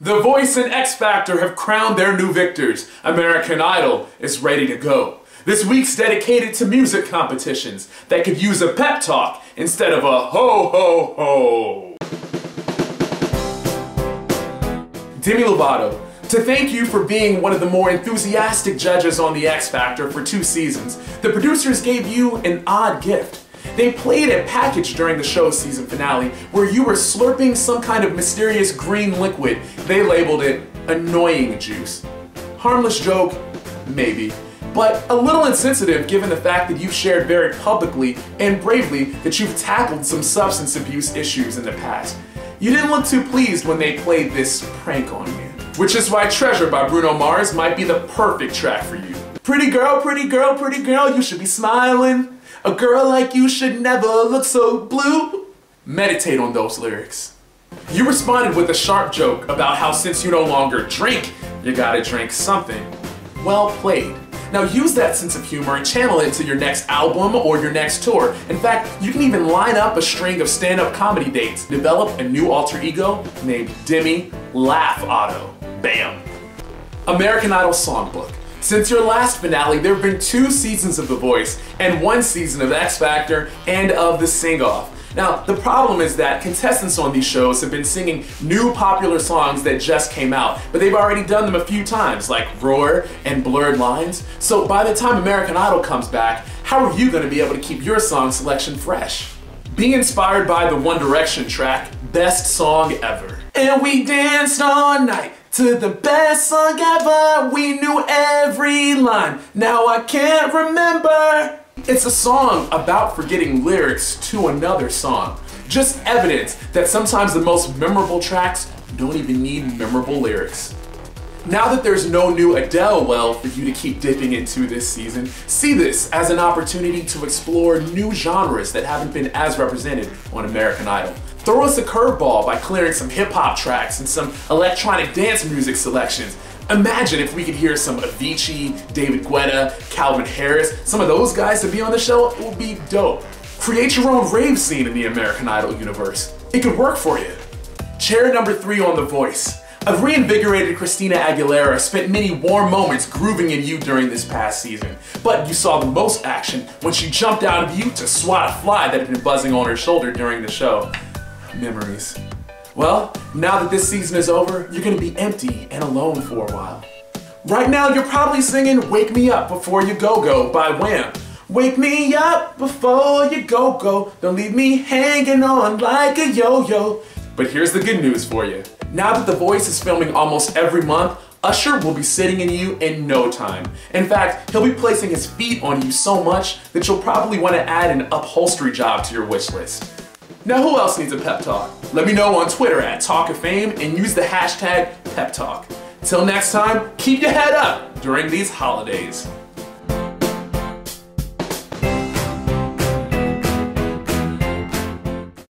The Voice and X Factor have crowned their new victors. American Idol is ready to go. This week's dedicated to music competitions that could use a pep talk instead of a ho ho ho. Demi Lovato, to thank you for being one of the more enthusiastic judges on the X Factor for 2 seasons, the producers gave you an odd gift. They played a package during the show's season finale where you were slurping some kind of mysterious green liquid. They labeled it annoying juice. Harmless joke? Maybe. But a little insensitive given the fact that you've shared very publicly and bravely that you've tackled some substance abuse issues in the past. You didn't look too pleased when they played this prank on you. Which is why Treasure by Bruno Mars might be the perfect track for you. Pretty girl, pretty girl, pretty girl, you should be smiling. A girl like you should never look so blue. Meditate on those lyrics. You responded with a sharp joke about how since you no longer drink, you gotta drink something. Well played. Now use that sense of humor and channel it into your next album or your next tour. In fact, you can even line up a string of stand-up comedy dates. Develop a new alter ego named Demi Lovato. Bam! American Idol Songbook. Since your last finale, there have been 2 seasons of The Voice and 1 season of X Factor and of the Sing-Off. Now, the problem is that contestants on these shows have been singing new popular songs that just came out, but they've already done them a few times, like Roar and Blurred Lines. So by the time American Idol comes back, how are you going to be able to keep your song selection fresh? Be inspired by the One Direction track, Best Song Ever. And we danced all night to the best song ever. We knew every line. Now I can't remember. It's a song about forgetting lyrics to another song. Just evidence that sometimes the most memorable tracks don't even need memorable lyrics. Now that there's no new Adele well for you to keep dipping into this season, see this as an opportunity to explore new genres that haven't been as represented on American Idol. Throw us a curveball by clearing some hip-hop tracks and some electronic dance music selections. Imagine if we could hear some Avicii, David Guetta, Calvin Harris, some of those guys to be on the show. It would be dope. Create your own rave scene in the American Idol universe. It could work for you. Chair number 3 on The Voice. A reinvigorated Christina Aguilera spent many warm moments grooving in you during this past season, but you saw the most action when she jumped out of you to swat a fly that had been buzzing on her shoulder during the show. Memories. Well, now that this season is over, you're gonna be empty and alone for a while. Right now, you're probably singing Wake Me Up Before You Go Go by Wham. Wake me up before you go go, don't leave me hanging on like a yo-yo. But here's the good news for you. Now that The Voice is filming almost every month, Usher will be sitting in you in no time. In fact, he'll be placing his feet on you so much that you'll probably want to add an upholstery job to your wish list. Now who else needs a pep talk? Let me know on Twitter at Talk of Fame and use the hashtag Pep Talk. Till next time, keep your head up during these holidays.